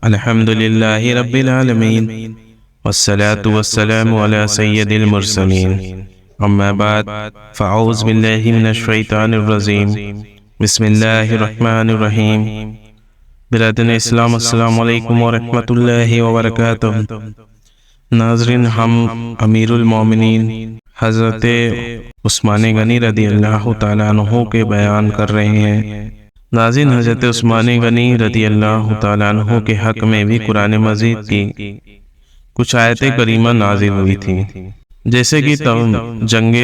الحمد للہ رب العالمین والصلاة والسلام على سید المرسلین اما بعد فاعوذ باللہ من الشیطان الرجیم بسم اللہ الرحمن الرحیم برادران اسلام السلام علیکم ورحمۃ اللہ وبرکاتہ۔ ناظرین، ہم امیر المومنین حضرت عثمان غنی رضی اللہ تعالیٰ عنہ کے بیان کر رہے ہیں۔ ناظرین، حضرت عثمان غنی رضی اللہ تعالیٰ عنہ کے حق میں بھی قرآن مجید کی کچھ آیت کریمہ نازل ہوئی تھیں، جیسے کہ جنگ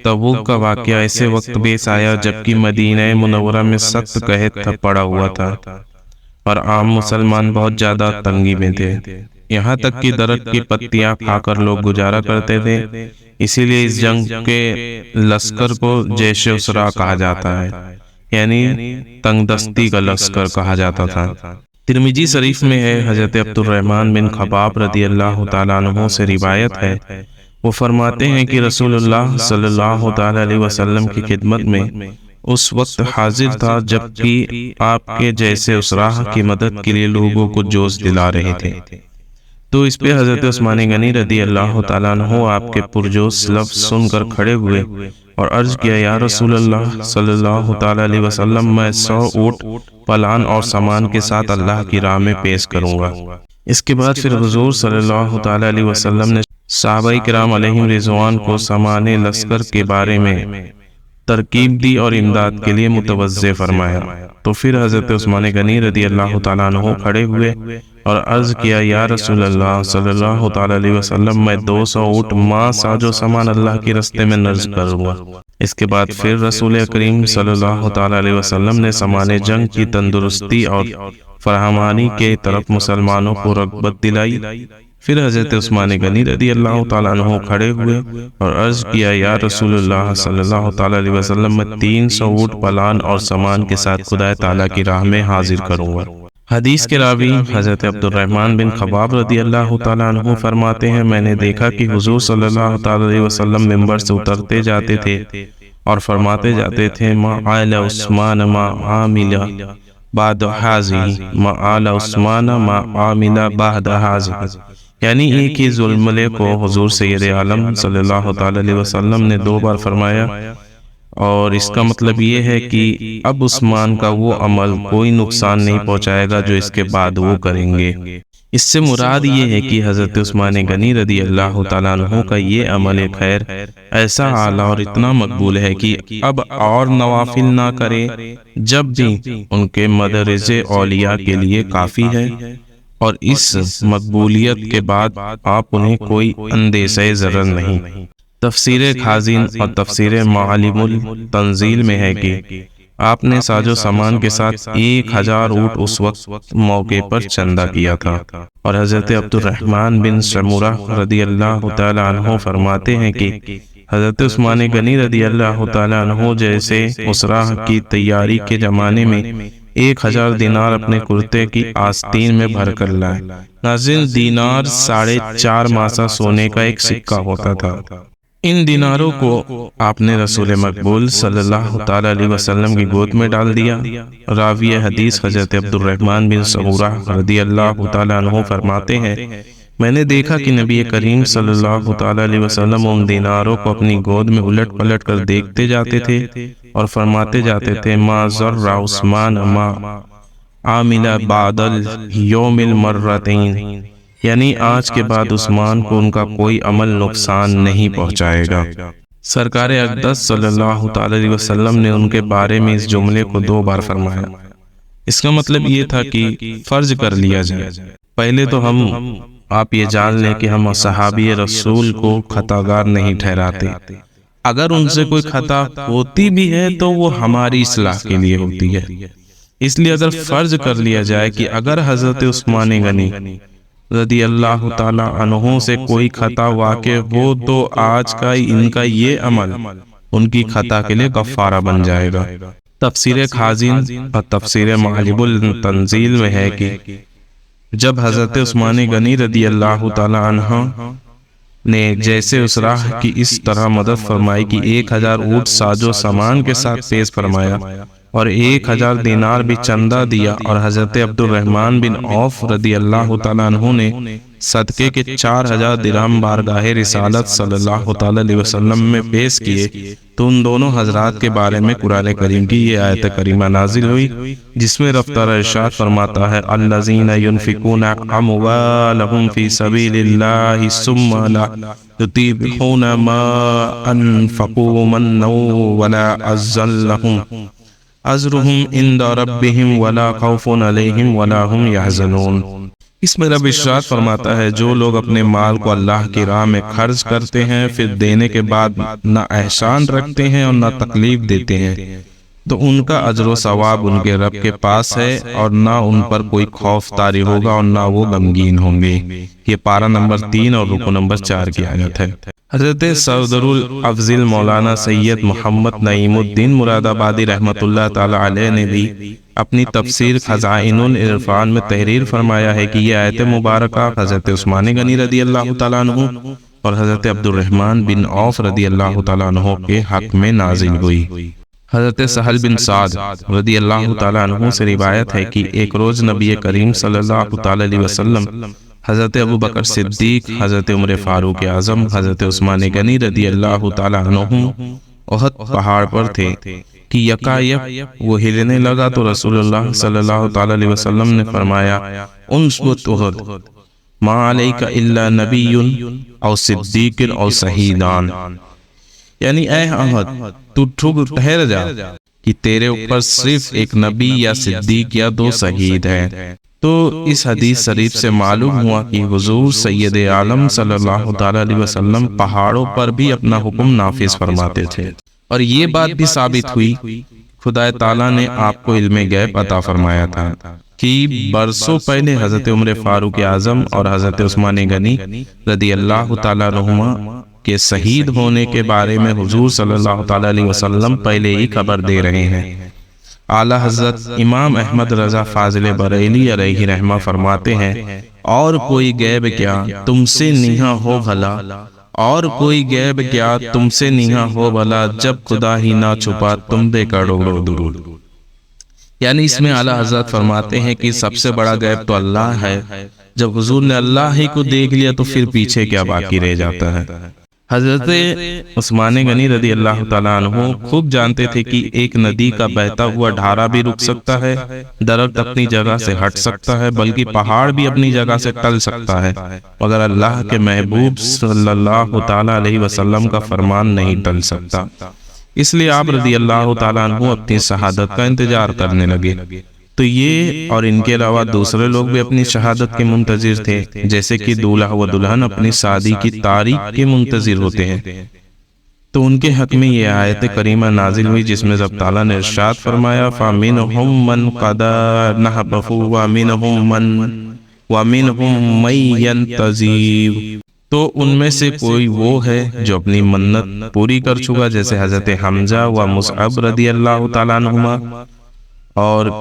تبوک کا واقعہ ایسے وقت پیش آیا جبکہ مدینہ منورہ میں سخت قحط پڑا ہوا تھا اور عام مسلمان بہت زیادہ تنگی میں تھے، یہاں تک کہ درخت کی پتیاں کھا کر لوگ گزارا کرتے تھے۔ اسی لیے اس جنگ کے لشکر کو جیش اسرا کہا جاتا ہے، یعنی تنگ دستی کا لشکر کہا جاتا تھا۔ ترمذی شریف میں ہے، حضرت عبد الرحمن بن خباب رضی اللہ تعالیٰ عنہ سے روایت ہے، وہ فرماتے ہیں کہ رسول اللہ صلی اللہ تعالیٰ علیہ وسلم کی خدمت میں اس وقت حاضر تھا جبکہ آپ کے جیسے اسراہ کی مدد کے لیے لوگوں کو جوش دلا رہے تھے، تو اس پہ حضرت عثمان غنی رضی اللہ تعالیٰ عنہ آپ کے پرجوش لفظ سن کر کھڑے ہوئے اور عرض کیا، یا رسول اللہ صلی اللہ تعالیٰ علیہ وسلم، میں 100 اونٹ پلان اور سامان کے ساتھ اللہ کی راہ میں پیش کروں گا۔ اس کے بعد پھر حضور صلی اللہ تعالیٰ علیہ وسلم نے صحابہ کرام علیہم رضوان کو سامان لشکر کے بارے میں ترکیب دی اور امداد کے لیے متوجہ فرمایا، تو پھر حضرت عثمان غنی رضی اللہ تعالیٰ عنہ کھڑے ہوئے اور عرض کیا، یا رسول اللہ صلی اللہ تعالیٰ علیہ وسلم، میں 200 اونٹ ماں ساجو سامان اللہ کے رستے میں نذر کروں گا۔ اس کے بعد پھر رسول کریم صلی اللہ تعالیٰ علیہ وسلم نے سامان جنگ کی تندرستی اور فراہمانی کے طرف مسلمانوں کو رغبت دلائی۔ پھر حضرت عثمان غنی رضی اللہ تعالیٰ عنہ کھڑے ہوئے اور عرض کیا، یا رسول اللہ صلی اللہ تعالیٰ علیہ وسلم، میں 300 اونٹ پلان اور سامان کے ساتھ خدا تعالیٰ کی راہ میں حاضر کروں گا۔ حدیث کے راوی حضرت عبد الرحمن بن خباب رضی اللہ تعالیٰ عنہ فرماتے ہیں، میں نے دیکھا کہ حضور صلی اللہ تعالیٰ علیہ وسلم منبر سے اترتے جاتے تھے اور فرماتے جاتے تھے، ما آل عثمان ما عامل بعد حاضی، ما آل عثمان ما عامل بعد حاضی، یعنی ایک ہی جملے کو حضور سید عالم صلی اللہ تعالیٰ علیہ وسلم نے 2 بار فرمایا، اور اس کا مطلب یہ ہے کہ اب عثمان کا وہ عمل کوئی نقصان نہیں پہنچائے گا جو اس کے بعد وہ کریں گے۔ اس سے مراد یہ ہے کہ حضرت عثمان غنی رضی اللہ تعالیٰ عنہ کا یہ عمل خیر ایسا اعلیٰ اور اتنا مقبول ہے کہ اب اور نوافل نہ کرے، جب بھی ان کے مدرج اولیاء کے لیے کافی ہے، اور اس مقبولیت کے بعد آپ انہیں کوئی اندیشہ ضرر نہیں۔ تفسیر خازن اور تفسیر معالم التنزیل میں ہے کہ آپ نے ساجو سامان کے ساتھ 1000 اونٹ اس وقت موقع پر چندہ کیا تھا، اور حضرت عبد الرحمن بن سمورہ رضی اللہ تعالیٰ عنہ فرماتے ہیں کہ حضرت عثمان غنی رضی اللہ تعالیٰ عنہ جیسے اسراہ کی تیاری کے زمانے میں 1000 دینار اپنے کرتے کی آستین میں بھر کر لائے۔ ناظرین، دینار 4.5 ماسہ سونے کا ایک سکہ ہوتا تھا۔ ان دیناروں کو آپ نے رسول مقبول صلی اللہ تعالیٰ علیہ وسلم کی گود میں ڈال دیا۔ راوی حدیث حضرت عبد الرحمن بن سمورہ رضی اللہ تعالیٰ عنہ فرماتے ہیں، میں نے دیکھا کہ نبی کریم صلی اللہ تعالیٰ علیہ وسلم ان دیناروں کو اپنی گود میں الٹ پلٹ کر دیکھتے جاتے تھے اور فرماتے جاتے تھے، ما ضر عثمان ما عامل بعد اليوم المرتين، یعنی آج کے بعد عثمان کو ان کا کوئی عمل نقصان نہیں پہنچائے گا۔ سرکار اقدس صلی اللہ تعالی علیہ وسلم نے ان کے بارے میں اس جملے کو 2 بار فرمایا۔ اس کا مطلب یہ تھا کہ فرض کر لیا جائے، پہلے تو آپ یہ جان لیں کہ ہم صحابی رسول کو خطاگار نہیں ٹھہراتے، اگر ان سے کوئی خطا ہوتی بھی ہے تو وہ ہماری اصلاح کے لیے ہوتی ہے۔ اس لیے اگر فرض کر لیا جائے کہ اگر حضرت عثمان غنی رضی اللہ تعالیٰ عنہ سے کوئی خطا واقع ہو تو آج کا ان کا یہ عمل ان کی خطا کے لیے کفارہ بن جائے گا۔ تفسیر خازن اور تفسیر معالم التنزیل میں ہے کہ جب حضرت عثمان غنی رضی اللہ تعالیٰ عنہ نے جیسے اسراہ کی اس طرح مدد فرمائی کہ 1000 اونٹ ساجو سامان کے ساتھ پیش فرمایا اور 1000 دینار بھی چندہ دیا، اور حضرت عبد الرحمن بن عوف رضی اللہ تعالیٰ عنہ نے صدقے کے 4000 درہم بارگاہ رسالت صلی اللہ تعالیٰ علیہ وسلم میں پیش کیے، تو ان دونوں حضرات کے بارے میں قرآن کریم کی یہ آیت کریمہ نازل ہوئی، جس میں رب تعالیٰ ارشاد فرماتا ہے الذین ينفقون اموالهم فی سبیل اللہ ثم لا یتبعون ما انفقوا منا ولا عزا لهم اجرهم عند ربهم ولا خوف علیہم ولا هم يحزنون۔ اس میں رب ارشاد فرماتا ہے جو لوگ اپنے مال کو اللہ کی راہ میں خرچ کرتے ہیں، پھر دینے کے بعد نہ احسان رکھتے ہیں اور نہ تکلیف دیتے ہیں، تو ان کا اجر و ثواب ان کے رب کے پاس ہے، اور نہ ان پر کوئی خوف طاری ہوگا اور نہ وہ غمگین ہوں گے۔ یہ پارہ نمبر 3 اور رکو نمبر 4 کی آیت ہے۔ حضرت صدر الافضل مولانا سید محمد نعیم الدین مراد آبادی رحمۃ اللہ تعالی علیہ نے بھی اپنی تفسیر خزائن العرفان میں تحریر فرمایا ہے کہ یہ آیت مبارکہ حضرت عثمان غنی رضی اللہ تعالیٰ عنہ اور حضرت عبد الرحمن بن عوف رضی اللہ تعالیٰ عنہ کے حق میں نازل ہوئی۔ حضرت سہل بن سعد رضی اللہ تعالیٰ عنہ سے روایت ہے کہ ایک روز نبی کریم صلی اللہ تعالیٰ علیہ وسلم، حضرت ابو بکر صدیق، حضرت عمر فاروق اعظم، حضرت عثمان غنی رضی اللہ تعالیٰ عنہ احد پہاڑ پر تھے کہ یکایک وہ ہلنے لگا، تو رسول اللہ صلی اللہ تعالیٰ علیہ وسلم نے فرمایا انثبت احد ما علیک الا نبی او صدیق او شہیدان، یعنی اے احد تو ٹھہر جا کہ تیرے اوپر صرف ایک نبی یا صدیق یا 2 شہید ہیں۔ تو اس حدیث شریف سے معلوم ہوا کہ حضور سید عالم صلی اللہ تعالیٰ علیہ وسلم پہاڑوں پر بھی اپنا حکم نافذ فرماتے تھے، اور یہ بات بھی ثابت ہوئی خدا تعالیٰ نے آپ کو علم غیب عطا فرمایا تھا کہ برسوں پہلے حضرت عمر فاروق اعظم اور حضرت عثمان غنی رضی اللہ تعالیٰ عنہما کے شہید ہونے کے بارے میں حضور صلی اللہ تعالیٰ علیہ وسلم پہلے ہی خبر دے رہے ہیں۔ اعلیٰ حضرت امام احمد رضا فاضل بریلی علیہ رحمہ فرماتے ہیں اور کوئی غیب کیا تم سے نہاں ہو بھلا، اور کوئی غیب کیا تم سے نہاں ہو بھلا، جب خدا ہی نہ چھپا تم پہ کروڑوں درود۔ یعنی اس میں اعلیٰ حضرت فرماتے ہیں کہ سب سے بڑا غیب تو اللہ ہے، جب حضور نے اللہ ہی کو دیکھ لیا تو پھر پیچھے کیا باقی رہ جاتا ہے۔ حضرت عثمان غنی رضی اللہ تعالیٰ عنہ خوب جانتے تھے کہ ایک ندی کا بہتا ہوا ڈھارا بھی رک سکتا ہے، درخت اپنی جگہ سے ہٹ سکتا ہے، بلکہ پہاڑ بھی اپنی جگہ سے ٹل سکتا ہے، مگر اللہ کے محبوب صلی اللہ تعالیٰ علیہ وسلم کا فرمان نہیں ٹل سکتا۔ اس لیے آپ رضی اللہ تعالیٰ عنہ اپنی شہادت کا انتظار کرنے لگے۔ تو یہ اور ان کے علاوہ دوسرے لوگ بھی اپنی شہادت کے منتظر تھے، جیسے کہ دولہا و دلہن اپنی شادی کی تاریخ کے منتظر ہوتے ہیں۔ تو ان کے حق میں یہ آیت کریمہ نازل ہوئی جس میں رب تعالیٰ نے ارشاد فرمایا فَمِنْهُمْ مَنْ قَضَىٰ نَحْبَهُ وَمِنْهُمْ مَن يَنتَظِرُ۔ تو ان میں سے کوئی وہ ہے جو اپنی منت پوری کر چکا، جیسے حضرت حمزہ و مصعب رضی اللہ تعالیٰ عنہما، اور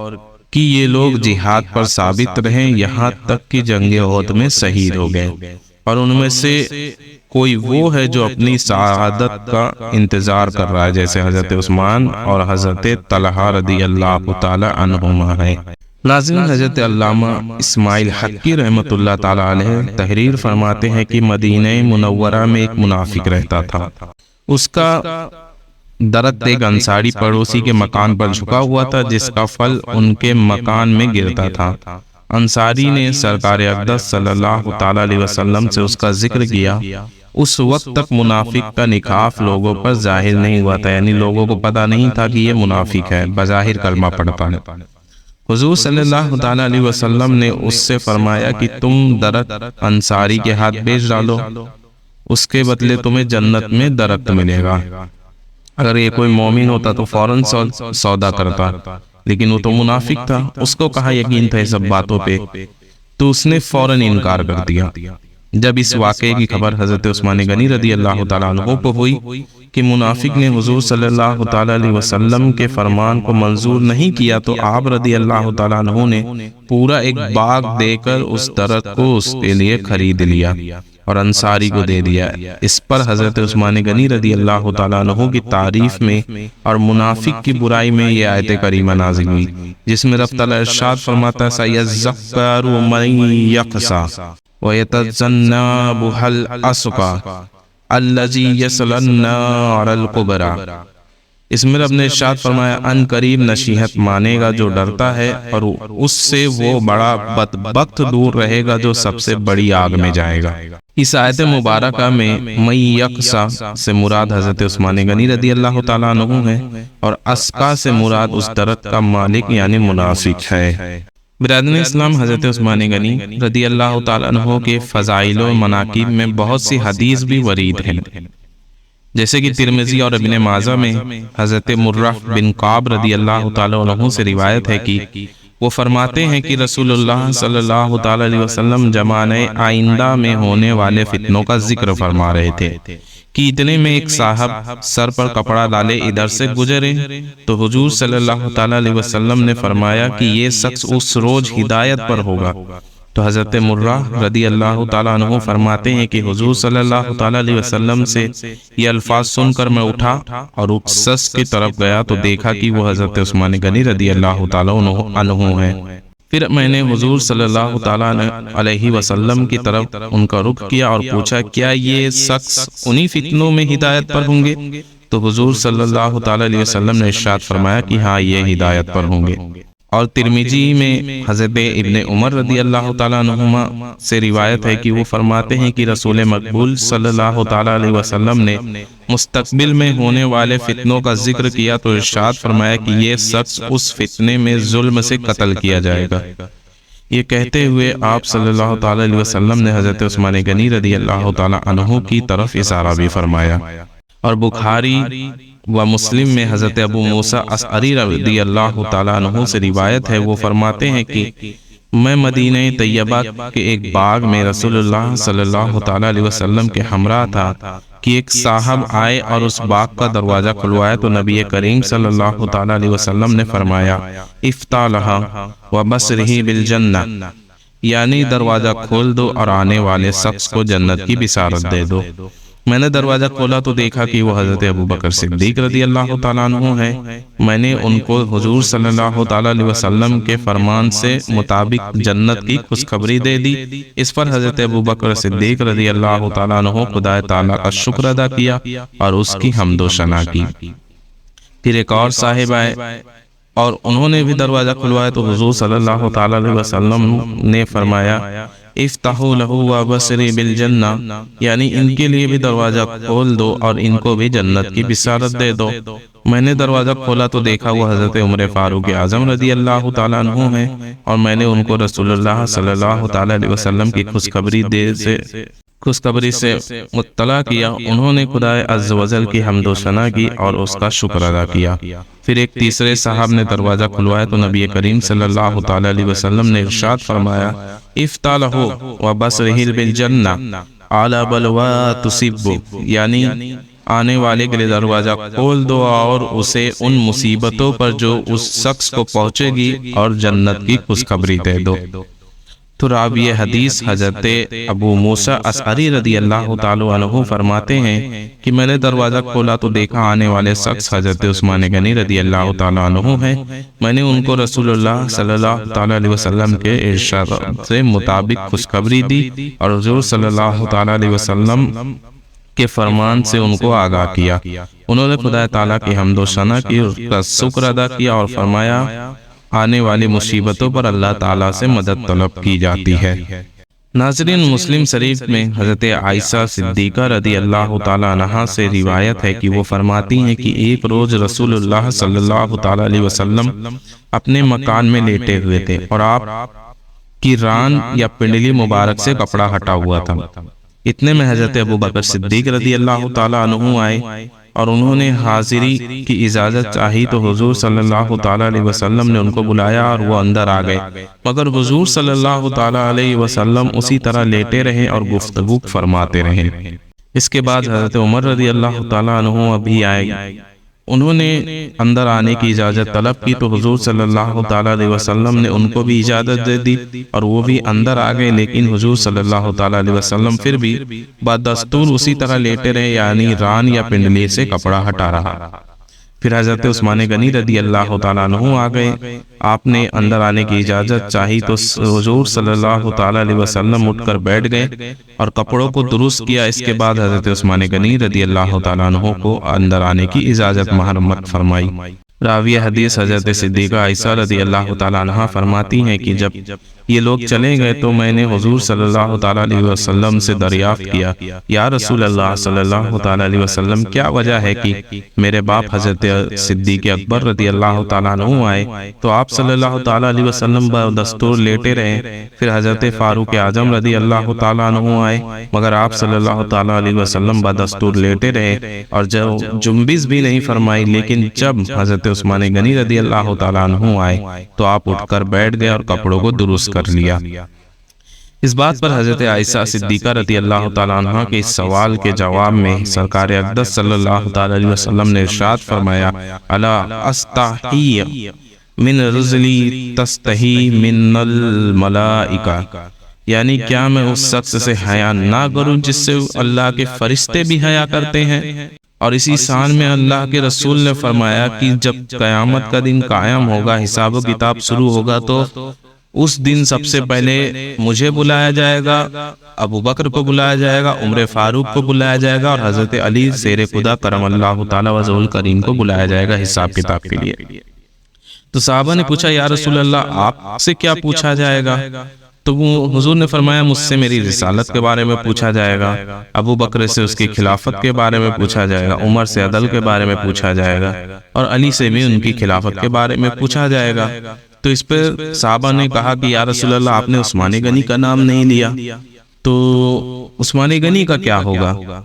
کہ یہ لوگ جہاد پر ثابت رہیں یہاں تک کہ جنگ احد میں شہید ہو گئے، اور ان میں سے کوئی وہ ہے جو اپنی سعادت کا انتظار کر رہا ہے، جیسے حضرت عثمان اور حضرت طلحہ رضی اللہ تعالی عنہما ہے۔ ناظرین، حضرت علامہ اسماعیل حقی رحمۃ اللہ تعالی علیہ تحریر فرماتے ہیں کہ مدینہ منورہ میں ایک منافق رہتا تھا، اس کا درخت ایک انصاری پڑوسی کے مکان پر جھکا ہوا تھا جس کا پھل ان کے مکان میں گرتا تھا۔ انصاری نے سرکار اقدس صلی اللہ تعالی علیہ وسلم سے اس کا ذکر کیا۔ اس وقت تک منافق کا نکاف لوگوں پر ظاہر نہیں ہوا تھا، یعنی لوگوں کو پتہ نہیں تھا کہ یہ منافق ہے، بظاہر کلمہ پڑھتا ہے۔ حضور صلی اللہ تعالی علیہ وسلم نے اس سے فرمایا کہ تم درخت انصاری کے ہاتھ بیچ ڈالو، اس کے بدلے تمہیں جنت میں درخت ملے گا۔ اگر یہ کوئی مومن ہوتا تو فوراً سودا کرتا، لیکن وہ تو منافق تھا، اس کو کہا یقین تھا سب باتوں پہ، تو اس نے فوراً انکار کر دیا۔ جب اس واقعے کی خبر حضرت عثمان غنی رضی اللہ تعالیٰ عنہ کو ہوئی کہ منافق نے حضور صلی اللہ تعالیٰ علیہ وسلم کے فرمان کو منظور نہیں کیا، تو آپ رضی اللہ تعالیٰ عنہ نے پورا ایک باغ دے کر اس درخت کو اس کے لیے خرید لیا، اور انصاری کو دے دیا۔ اس پر حضرت عثمان غنی رضی اللہ تعالیٰ عنہ کی تعریف میں اور منافق کی برائی میں یہ آیت کریمہ نازل ہوئی، جس میں رب تعالیٰ ارشاد فرماتا ہے سَيَذَّكَّرُ مَن يَخْشَىٰ وَيَتَجَنَّبُهَا الْأَشْقَىٰ الَّذِي يَصْلَى النَّارَ الْكُبْرىٰ۔ اس میں رب نے ارشاد فرمایا ان قریب نصیحت مانے گا جو ڈرتا ہے، اور اس سے وہ بڑا بدبخت دور رہے گا جو سب سے بڑی آگ میں جائے گا۔ اس آیت مبارکہ میں من یخشیٰ سے مراد حضرت عثمان غنی رضی اللہ تعالیٰ عنہ ہے، اور اشقیٰ سے مراد اس درجت کا مالک یعنی منافق ہے۔ برادران اسلام، حضرت عثمان غنی رضی اللہ تعالیٰ عنہ کے فضائل و مناقب میں بہت سی حدیث بھی ورید ہیں، جیسے کہ ترمذی اور ابن ماجہ میں حضرت مرہ بن کعب رضی اللہ تعالیٰ عنہ سے روایت ہے کہ وہ فرماتے ہیں کہ رسول اللہ صلی اللہ تعالیٰ علیہ وسلم زمانہ آئندہ میں ہونے والے فتنوں کا ذکر فرما رہے تھے کہ اتنے میں ایک صاحب سر پر کپڑا ڈالے ادھر سے گزرے تو حضور صلی اللہ تعالیٰ علیہ وسلم نے فرمایا کہ یہ شخص اس روز ہدایت پر ہوگا۔ تو حضرت مرہ رضی اللہ تعالیٰ عنہ فرماتے ہیں کہ حضور صلی اللہ تعالیٰ علیہ وسلم سے یہ الفاظ سن کر میں اٹھا اور اس شخص کی طرف گیا تو دیکھا کہ وہ حضرت عثمان غنی رضی اللہ تعالیٰ عنہ ہیں۔ پھر میں نے حضور صلی اللہ تعالیٰ علیہ وسلم کی طرف ان کا رخ کیا اور پوچھا کیا یہ شخص انہی فتنوں میں ہدایت پر ہوں گے؟ تو حضور صلی اللہ تعالیٰ علیہ وسلم نے ارشاد فرمایا کہ ہاں یہ ہدایت پر ہوں گے۔ اور ترمذی میں حضرت ابن عمر رضی اللہ تعالیٰ عنہما سے روایت ہے کہ وہ فرماتے ہیں کہ رسول مقبول صلی اللہ تعالیٰ علیہ وسلم نے مستقبل میں ہونے والے فتنوں کا ذکر کیا تو ارشاد فرمایا کہ یہ شخص اس فتنے میں ظلم سے قتل کیا جائے گا۔ یہ کہتے ہوئے آپ صلی اللہ تعالیٰ علیہ وسلم نے حضرت عثمان غنی رضی اللہ تعالیٰ عنہ کی طرف اشارہ بھی فرمایا۔ اور بخاری و مسلم میں حضرت ابو موسیٰ اشعری رضی اللہ تعالیٰ عنہ سے روایت ہے، وہ فرماتے ہیں کہ میں مدینہ طیبہ کے ایک باغ میں رسول اللہ صلی اللہ تعالیٰ علیہ وسلم کے ہمراہ تھا کہ ایک صاحب آئے اور اس باغ کا دروازہ کھلوایا تو نبی کریم صلی اللہ تعالیٰ علیہ وسلم نے فرمایا افتح لہا وبشرہ بالجنہ، یعنی دروازہ کھول دو اور آنے والے شخص کو جنت کی بشارت دے دو۔ میں نے دروازہ کھولا تو دیکھا کہ وہ حضرت ابوبکر صدیق رضی اللہ تعالیٰ عنہ ہے۔ میں نے ان کو حضور صلی اللہ تعالیٰ علیہ وسلم کے فرمان سے مطابق جنت کی خوشخبری دے دی۔ اس پر حضرت ابوبکر صدیق رضی اللہ تعالیٰ عنہ خدا تعالیٰ کا شکر ادا کیا اور اس کی حمد و ثنا کی۔ پھر ایک اور صاحب آئے اور انہوں نے بھی دروازہ کھلوایا تو حضور صلی اللہ تعالیٰ علیہ وسلم نے فرمایا افتحوا لہ وبشروا بالجنہ، یعنی ان کے لیے بھی دروازہ کھول دو اور ان کو بھی جنت کی بشارت دے دو۔ میں نے دروازہ کھولا تو دیکھا وہ حضرت عمر فاروق اعظم رضی اللہ تعالیٰ عنہ ہیں، اور میں نے ان کو رسول اللہ صلی اللہ تعالیٰ علیہ وسلم کی خوشخبری سے مطلع کیا۔ انہوں نے خدا عز و جل کی حمد و ثنا کی اور اس کا شکر ادا کیا۔ پھر ایک تیسرے صاحب نے دروازہ کھلوایا تو نبی کریم صلی اللہ تعالیٰ علیہ وسلم نے ارشاد فرمایا افتح لہ وبشرہ بالجنہ علی بلوی تصب، یعنی آنے والے کے لیے دروازہ کھول دو اور اسے ان مصیبتوں پر جو اس شخص کو پہنچے گی اور جنت کی خوشخبری دے دو۔ تو راوی حدیث حضرت ابو موسیٰ اشعری رضی اللہ تعالیٰ عنہ فرماتے ہیں کہ میں نے دروازہ کھولا تو دیکھا آنے والے شخص حضرت عثمان غنی رضی اللہ تعالیٰ عنہ ہیں۔ میں نے ان کو رسول اللہ صلی اللہ تعالیٰ علیہ وسلم کے ارشاد سے مطابق خوشخبری دی اور حضور صلی اللہ تعالیٰ علیہ وسلم کے فرمان سے ان کو آگاہ کیا۔ انہوں نے خدا تعالیٰ کی حمد و ثنا کی، اس کا شکر ادا کیا اور فرمایا آنے والی مصیبتوں پر اللہ تعالیٰ سے مدد طلب کی جاتی ہے۔ ناظرین، مسلم شریف میں حضرت عائشہ صدیقہ رضی اللہ تعالیٰ عنہا سے روایت ہے کہ وہ فرماتی ہیں کہ ایک روز رسول اللہ صلی اللہ تعالیٰ علیہ وسلم اپنے مکان میں لیٹے ہوئے تھے اور آپ کی ران یا پنڈلی مبارک سے کپڑا ہٹا ہوا تھا۔ اتنے میں حضرت ابوبکر صدیق رضی اللہ تعالیٰ عنہ آئے اور انہوں نے حاضری کی اجازت چاہی تو حضور صلی اللہ تعالیٰ علیہ وسلم نے ان کو بلایا اور وہ اندر آ گئے، مگر حضور صلی اللہ تعالیٰ علیہ وسلم اسی طرح لیٹے رہے اور گفتگو فرماتے رہے۔ اس کے بعد حضرت عمر رضی اللہ تعالیٰ عنہ ابھی آئے انہوں نے اندر آنے کی اجازت طلب کی تو حضور صلی اللہ تعالیٰ علیہ وسلم نے ان کو بھی اجازت دے دی اور وہ بھی اندر آ گئے، لیکن حضور صلی اللہ تعالیٰ علیہ وسلم پھر بھی بدستور اسی طرح لیٹے رہے، یعنی ران یا پنڈلی سے کپڑا ہٹا رہا۔ پھر حضرت عثمان غنی رضی اللہ تعالیٰ عنہ آ گئے، آپ نے اندر آنے کی اجازت چاہی تو حضور صلی اللہ تعالیٰ علیہ وسلم اٹھ کر بیٹھ گئے اور کپڑوں کو درست کیا۔ اس کے بعد حضرت عثمان غنی رضی اللہ تعالیٰ عنہ کو اندر آنے کی اجازت محرمت فرمائی۔ راوی حدیث حضرت صدیقہ عائشہ رضی اللہ تعالیٰ عنہ فرماتی ہیں کہ جب یہ لوگ چلے گئے تو میں نے حضور صلی اللہ تعالیٰ علیہ وسلم سے دریافت کیا، یا رسول اللہ صلی اللہ تعالیٰ علیہ وسلم، کیا وجہ ہے کہ میرے باپ حضرت صدیق اکبر رضی اللہ تعالیٰ عنہ آئے تو آپ صلی اللہ تعالیٰ علیہ وسلم بدستور لیٹے رہے، پھر حضرت فاروق اعظم رضی اللہ تعالیٰ عنہ آئے مگر آپ صلی اللہ تعالیٰ علیہ وسلم بدستور لیٹے رہے اور جنبش بھی نہیں فرمائی، لیکن جب حضرت عثمان غنی رضی اللہ تعالیٰ عنہ آئے تو آپ اٹھ کر بیٹھ گئے اور کپڑوں کو درست کر لیا۔ اس بات پر حضرت عائشہ صدیقہ رضی اللہ تعالیٰ عنہ کے اس سوال کے جواب میں سرکار اقدس صلی اللہ تعالیٰ علیہ وسلم نے ارشاد فرمایا، الا استحی من رجلی تستحی من الملائکہ، یعنی کیا میں اس شخص سے حیا نہ کروں جس سے اللہ کے فرشتے بھی حیا کرتے ہیں؟ اور اسی شان میں اللہ کے رسول نے فرمایا کہ جب قیامت کا دن قائم ہوگا، حساب و کتاب شروع ہوگا تو اس دن سب سے پہلے مجھے بلایا جائے گا، ابو بکر کو بلایا جائے گا، عمر فاروق کو بلایا جائے گا اور حضرت علی شیر خدا کرم اللہ تعالی وجہہ الکریم کو بلایا جائے گا حساب کتاب کے لیے۔ تو صحابہ نے پوچھا، یا رسول اللہ آپ سے کیا پوچھا جائے گا؟ تو حضور نے فرمایا، مجھ سے میری رسالت کے بارے میں پوچھا جائے گا، ابو بکر سے اس کی خلافت کے بارے میں پوچھا جائے گا، عمر سے عدل کے بارے میں پوچھا جائے گا اور علی سے بھی ان کی خلافت کے بارے میں پوچھا جائے گا۔ تو اس پر صحابہ نے کہا کہ یا رسول اللہ آپ نے عثمان غنی کا نام نہیں لیا، تو عثمان غنی کا کیا ہوگا؟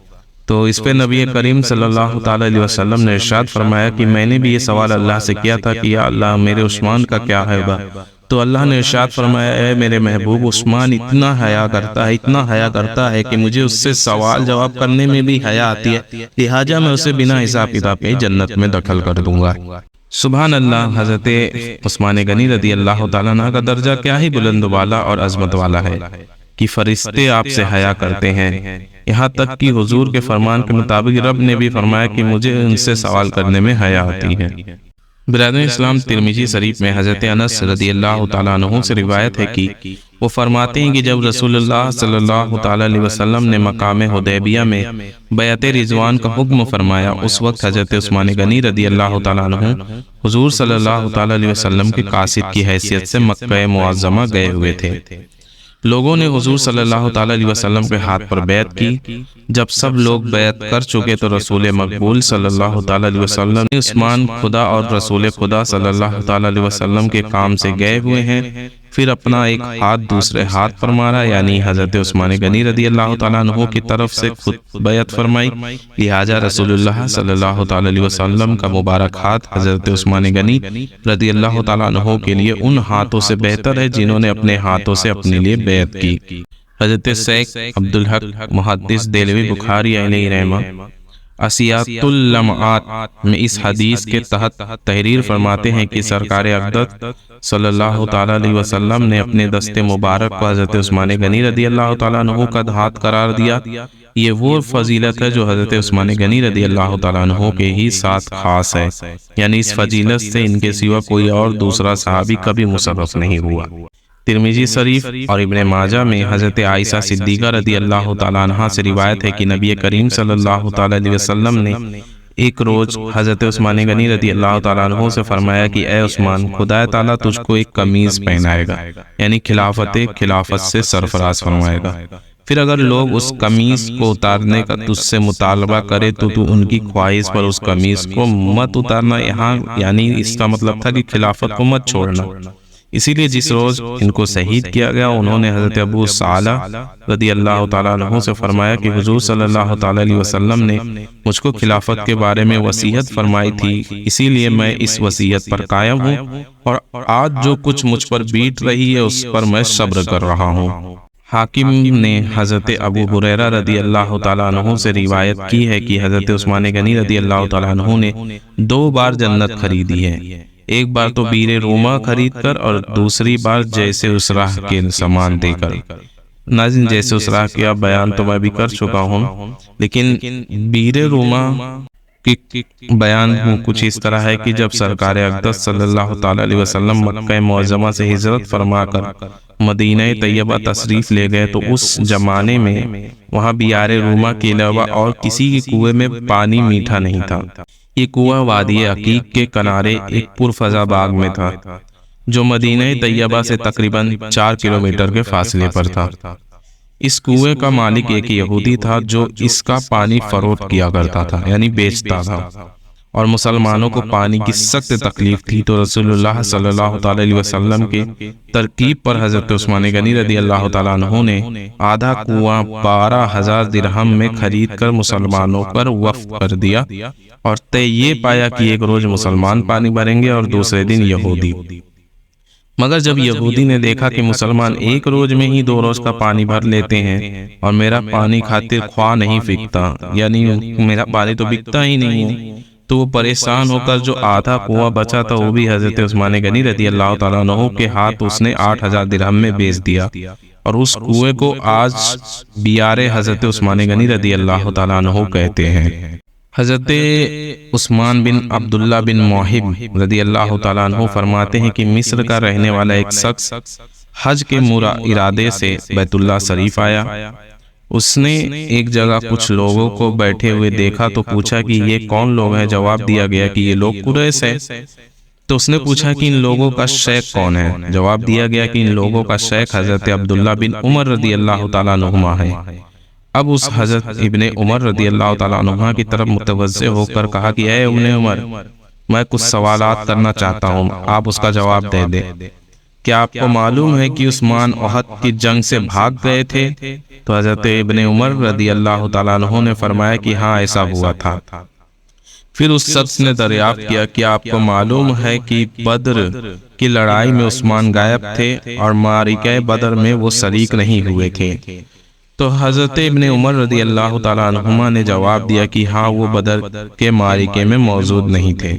تو اس پہ نبی کریم صلی اللہ تعالیٰ علیہ وسلم نے ارشاد فرمایا کہ میں نے بھی یہ سوال اللہ سے کیا تھا کہ یا اللہ میرے عثمان کا کیا ہوگا؟ تو اللہ نے ارشاد فرمایا، اے میرے محبوب، عثمان اتنا حیا کرتا ہے کہ مجھے اس سے سوال جواب کرنے میں بھی حیا آتی ہے، لہٰذا میں اسے بنا حساب کتاب کے جنت میں داخل کر دوں گا۔ سبحان اللہ، حضرت عثمان غنی رضی اللہ تعالیٰ عنہ کا درجہ کیا ہی بلند والا اور عظمت والا ہے کہ فرشتے آپ سے حیا کرتے ہیں، یہاں تک کہ حضور کے فرمان کے مطابق رب نے بھی فرمایا کہ مجھے ان سے سوال کرنے میں حیا آتی ہے۔ برادر اسلام، ترمذی شریف میں حضرت انس رضی اللہ تعالیٰ عنہ سے روایت ہے کہ وہ فرماتے ہیں کہ جب رسول اللہ صلی اللہ تعالیٰ علیہ وسلم نے مقام حدیبیہ میں بیعت رضوان کا حکم فرمایا، اس وقت حضرت عثمان غنی رضی اللہ تعالیٰ عنہ حضور صلی اللہ تعالیٰ علیہ وسلم کے قاصد کی حیثیت سے مکہ معظمہ گئے ہوئے تھے۔ لوگوں نے حضور صلی اللہ تعالیٰ علیہ وسلم کے ہاتھ پر بیعت کی۔ جب سب لوگ بیعت کر چکے تو رسول مقبول صلی اللہ تعالیٰ علیہ وسلم نے عثمان خدا اور رسول خدا صلی اللہ تعالیٰ علیہ وسلم کے کام سے گئے ہوئے ہیں، پھر اپنا ایک ہاتھ دوسرے ہاتھ پر مارا، یعنی حضرت عثمان غنی رضی اللہ تعالیٰ عنہ کی طرف سے خود بیعت فرمائی، لہٰذا رسول اللہ صلی اللہ تعالیٰ علیہ وسلم کا مبارک ہاتھ حضرت عثمان غنی رضی اللہ تعالیٰ عنہ کے لیے ان ہاتھوں سے بہتر ہے جنہوں نے اپنے ہاتھوں سے اپنے لیے بیعت کی۔ حضرت شیخ عبدالحق محدث دہلوی بخاری علیہ رحمہ اسیات اللمعات میں اس حدیث کے تحت تحریر فرماتے ہیں کہ سرکار اقدس صلی اللہ تعالیٰ علیہ وسلم نے اپنے دست مبارک کو حضرت عثمان غنی رضی اللہ تعالیٰ عنہ کا ہاتھ قرار دیا۔ یہ وہ فضیلت ہے جو حضرت عثمان غنی رضی اللہ تعالیٰ عنہ کے ہی ساتھ خاص ہے، یعنی اس فضیلت سے ان کے سوا کوئی اور دوسرا صحابی کبھی مشرف نہیں ہوا۔ ترمذی شریف اور ابن ماجہ میں حضرت عائشہ صدیقہ رضی اللہ تعالیٰ عنہ سے روایت ہے کہ نبی کریم صلی اللہ تعالیٰ علیہ وسلم نے ایک روز حضرت عثمان غنی رضی اللہ تعالیٰ عنہ سے فرمایا کہ اے عثمان، خدا تعالیٰ تجھ کو ایک قمیض پہنائے گا، یعنی خلافت سے سرفراز فرمائے گا، پھر اگر لوگ اس قمیض کو اتارنے کا تجھ سے مطالبہ کرے تو تو ان کی خواہش پر اس قمیض کو مت اتارنا، یہاں یعنی اس کا مطلب تھا کہ خلافت کو مت چھوڑنا۔ اسی لیے جس روز ان کو شہید کیا گیا انہوں نے حضرت ابو ثعلہ رضی اللہ تعالیٰ عنہ سے فرمایا کہ حضور صلی اللہ تعالیٰ علیہ وسلم نے مجھ کو خلافت کے بارے میں وصیت فرمائی تھی، اسی لیے میں اس وصیت پر قائم ہوں اور آج جو کچھ مجھ پر بیت رہی ہے اس پر میں صبر کر رہا ہوں۔ حاکم نے حضرت ابو ہریرہ رضی اللہ تعالیٰ عنہ سے روایت کی ہے کہ حضرت عثمان غنی رضی اللہ تعالیٰ عنہ نے 2 بار جنت خریدی ہے، ایک بار تو بیر روما خرید کر اور دوسری بار جیسے اس راہ کے سامان دے کر۔ ناظرین، جیسے اس راہ کا بیان تو میں بھی کر چکا ہوں، لیکن بیر روما کی بیان کچھ اس طرح ہے کہ جب سرکار اقدس صلی اللہ تعالیٰ علیہ وسلم مکہ معظمہ سے ہجرت فرما کر مدینہ طیبہ تشریف لے گئے تو اس زمانے میں وہاں بیار روما کے علاوہ اور کسی کے کنویں میں پانی میٹھا نہیں تھا۔ یہ کنواں وادی عقیق کے کنارے ایک پرفضا باغ میں تھا جو مدینہ طیبہ سے تقریباً 4 کلومیٹر کے فاصلے پر تھا۔ اس کنویں کا مالک ایک یہودی تھا جو اس کا پانی فروخت کیا کرتا تھا، یعنی بیچتا تھا، اور مسلمانوں کو پانی کی سخت تکلیف تھی، تو رسول اللہ صلی اللہ تعالی علیہ وسلم کے ترکیب پر حضرت عثمان غنی رضی اللہ تعالیٰ عنہ نے آدھا کنواں 12,000 درہم میں خرید کر مسلمانوں پر وقف کر دیا، اور طے یہ پایا کہ ایک روز مسلمان پانی بھریں گے اور دوسرے دن یہودی۔ مگر جب یہودی نے دیکھا کہ مسلمان ایک روز میں ہی 2 روز کا پانی بھر لیتے ہیں اور میرا پانی خاطر خواہ نہیں بکتا، یعنی میرا پانی تو بکتا ہی نہیں ہے، تو وہ پریشان ہو کر جو آدھا کنواں بچا تھا وہ بھی حضرت عثمان غنی رضی اللہ تعالیٰ عنہ کے ہاتھ اس نے 8,000 درہم میں بیچ دیا، اور اس کنویں کو آج بیار حضرت عثمان غنی رضی اللہ تعالیٰ عنہ کہتے ہیں۔ حضرت عثمان بن عبداللہ بن موہب رضی اللہ تعالیٰ عنہ فرماتے ہیں کہ مصر کا رہنے والا ایک شخص حج کے ارادے سے بیت اللہ شریف آیا۔ اس نے ایک جگہ کچھ لوگوں کو بیٹھے ہوئے دیکھا تو پوچھا کہ یہ کون لوگ ہیں؟ جواب دیا گیا کہ یہ لوگ قریش ہیں۔ تو اس نے پوچھا کہ ان لوگوں کا شیخ کون ہے؟ جواب دیا گیا کہ ان لوگوں کا شیخ حضرت عبداللہ بن عمر رضی اللہ تعالیٰ عنہما ہے۔ اب اس حضرت ابن عمر رضی اللہ تعالیٰ عنہ کی طرف متوجہ ہو کر کہا کہ اے ابن عمر، میں کچھ سوالات کرنا چاہتا ہوں، آپ اس کا جواب دے دیں۔ کیا آپ کو معلوم ہے کہ عثمان احد کی جنگ سے بھاگ گئے تھے؟ تو حضرت ابن عمر رضی اللہ تعالیٰ عنہ نے فرمایا کہ ہاں ایسا ہوا تھا۔ پھر اس شخص نے دریافت کیا کہ آپ کو معلوم ہے کہ بدر کی لڑائی میں عثمان غائب تھے اور معرکہ بدر میں وہ شریک نہیں ہوئے تھے؟ تو حضرت ابن عمر رضی اللہ تعالیٰ عنہما نے جواب دیا کہ ہاں وہ بدر کے معرکے میں موجود نہیں تھے۔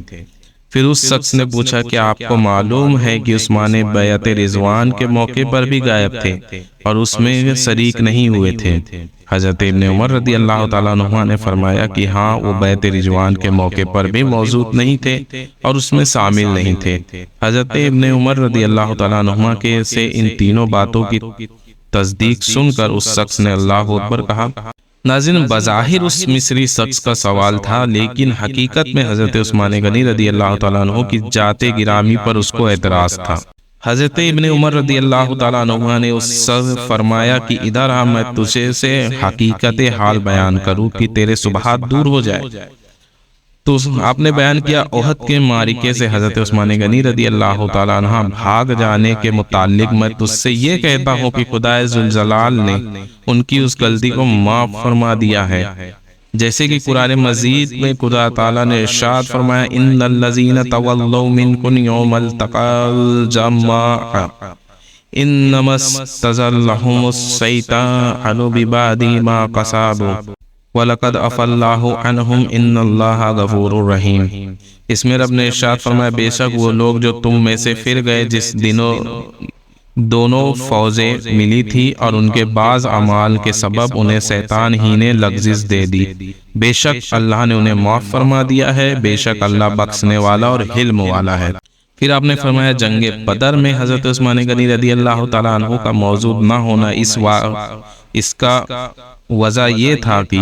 پھر اس شخص نے پوچھا کہ آپ کو معلوم ہے کہ عثمان بیعت رضوان کے موقع پر بھی غائب تھے اور اس میں شریک نہیں ہوئے تھے؟ حضرت ابن عمر رضی اللہ تعالیٰ عنہ نے فرمایا کہ ہاں وہ بیعت رضوان کے موقع پر بھی موجود نہیں تھے اور اس میں شامل نہیں تھے۔ حضرت ابن عمر رضی اللہ تعالیٰ عنہ کے سے ان تینوں باتوں کی تصدیق سن کر اس شخص نے اللہ اکبر کہا۔ ناظرین، بظاہر اس مصری شخص کا سوال تھا، لیکن حقیقت میں حضرت عثمان غنی رضی اللہ تعالیٰ عنہ کی ذات گرامی پر اس کو اعتراض تھا۔ حضرت ابن عمر رضی اللہ تعالیٰ عنہ نے اس سے فرمایا کہ ادھر آ، میں تجھے سے حقیقت حال بیان کروں کہ تیرے شبہات دور ہو جائے۔ تو آپ نے بیان کیا احد کے معرکے سے حضرت عثمان غنی رضی اللہ تعالیٰ عنہ بھاگ جانے کے متعلق میں تجھ سے یہ کہتا ہوں کہ خدائے ذوالجلال نے ان کی اس غلطی کو معاف فرما دیا ہے، جیسے کہ قرآن مجید میں خدا تعالیٰ نے ارشاد فرمایا ان الذین تولوا منکم یوم التقى الجمعان انما استزلهم الشیطان ببعض ما کسبوا وَلَقَدْ عَفَا اللَّهُ عَنْهُمْ إِنَّ اللَّهَ غَفُورٌ رَحِيمٌ۔ اس میں رب نے ارشاد فرمایا بے شک وہ لوگ جو تم میں سے پھر گئے جس دونوں فوجیں ملی تھی اور ان کے بعض اعمال کے سبب انہیں شیطان ہی نے لغزش دے دی، بے شک اللہ نے انہیں معاف فرما دیا ہے، بے شک اللہ بخشنے والا اور حلم والا ہے۔ پھر آپ نے فرمایا جنگ بدر میں حضرت عثمان غنی رضی اللہ تعالیٰ عنہ کا موجود نہ ہونا اس کا وجہ یہ تھا کہ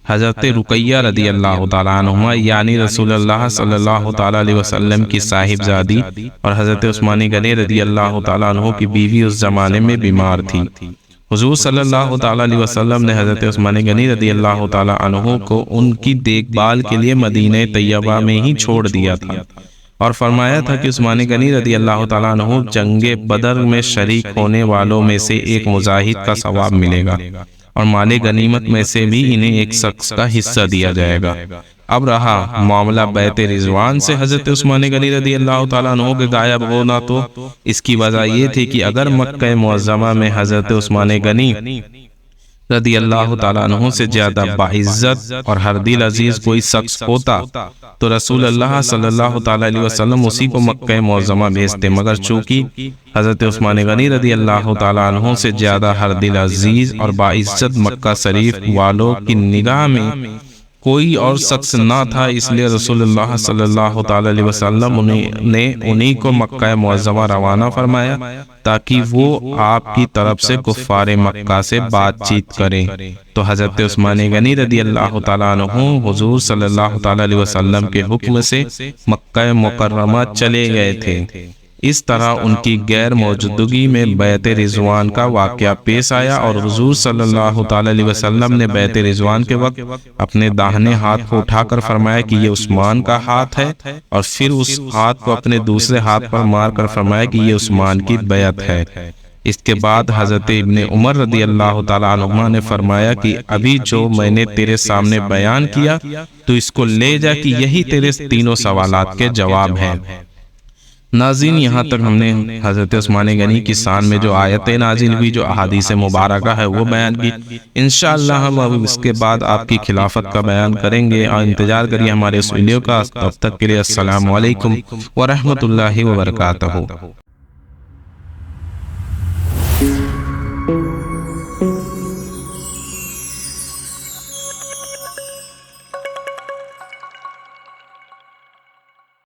حضرت رقیہ رضی اللہ تعالیٰ عنہ یعنی رسول اللہ صلی اللہ تعالیٰ علیہ وسلم کی صاحبزادی اور حضرت عثمان غنی رضی اللہ تعالیٰ عنہ کی بیوی اس زمانے میں بیمار تھی۔ حضور صلی اللہ تعالیٰ علیہ وسلم نے حضرت عثمان غنی رضی اللہ تعالیٰ عنہ کو ان کی دیکھ بھال کے لیے مدینہ طیبہ میں ہی چھوڑ دیا تھا اور فرمایا تھا کہ عثمان غنی رضی اللہ تعالیٰ عنہ جنگ بدر میں شریک ہونے والوں میں سے ایک مجاہد کا ثواب ملے گا، اور مال غنیمت میں سے بھی انہیں ایک شخص کا حصہ دیا جائے گا۔ اب رہا معاملہ بیعت رضوان سے حضرت عثمان غنی رضی اللہ تعالیٰ عنہ کے غائب ہونا، تو اس کی وجہ یہ تھی کہ اگر مکہ معظمہ میں حضرت عثمان غنی رضی اللہ تعالیٰ عنہ سے زیادہ باعزت اور ہر دل عزیز کوئی شخص ہوتا تو رسول اللہ صلی اللہ تعالیٰ علیہ وسلم اسی کو مکہ معظمہ بھیجتے، مگر چونکہ حضرت عثمان غنی رضی اللہ تعالیٰ عنہ سے زیادہ ہر دل عزیز اور باعزت مکہ شریف والوں کی نگاہ میں کوئی اور شخص نہ تھا، اس لیے رسول اللہ صلی اللہ تعالیٰ علیہ وسلم نے انہی کو مکہ معظمہ روانہ فرمایا تاکہ وہ آپ کی طرف سے کفار مکہ سے بات چیت کریں۔ تو حضرت عثمان غنی رضی اللہ تعالیٰ عنہ حضور صلی اللہ تعالیٰ علیہ وسلم کے حکم سے مکہ مکرمہ چلے گئے تھے۔ اس طرح ان کی غیر موجودگی میں بیعت رضوان کا واقعہ پیش آیا، اور حضور صلی اللہ تعالی علیہ وسلم نے بیعت رضوان کے وقت اپنے داہنے ہاتھ کو اٹھا کر فرمایا کہ یہ عثمان کا ہاتھ ہے، اور پھر اس ہاتھ کو اپنے دوسرے ہاتھ پر مار کر فرمایا کہ یہ عثمان کی بیعت ہے۔ اس کے بعد حضرت ابن عمر رضی اللہ تعالیٰ عنہما نے فرمایا کہ ابھی جو میں نے تیرے سامنے بیان کیا تو اس کو لے جا کہ یہی تیرے تینوں سوالات کے جواب ہیں۔ ناظرین، یہاں تک ہم نے حضرت عثمان غنی کی شان میں جو آیتیں نازل ہوئی، جو احادیث مبارکہ ہے، وہ بیان کی۔ انشاءاللہ ہم اب اس کے بعد آپ کی خلافت کا بیان کریں گے، اور انتظار کریے ہمارے اس ویڈیو کا۔ تب تک کے لیے السلام علیکم ورحمۃ اللہ وبرکاتہ۔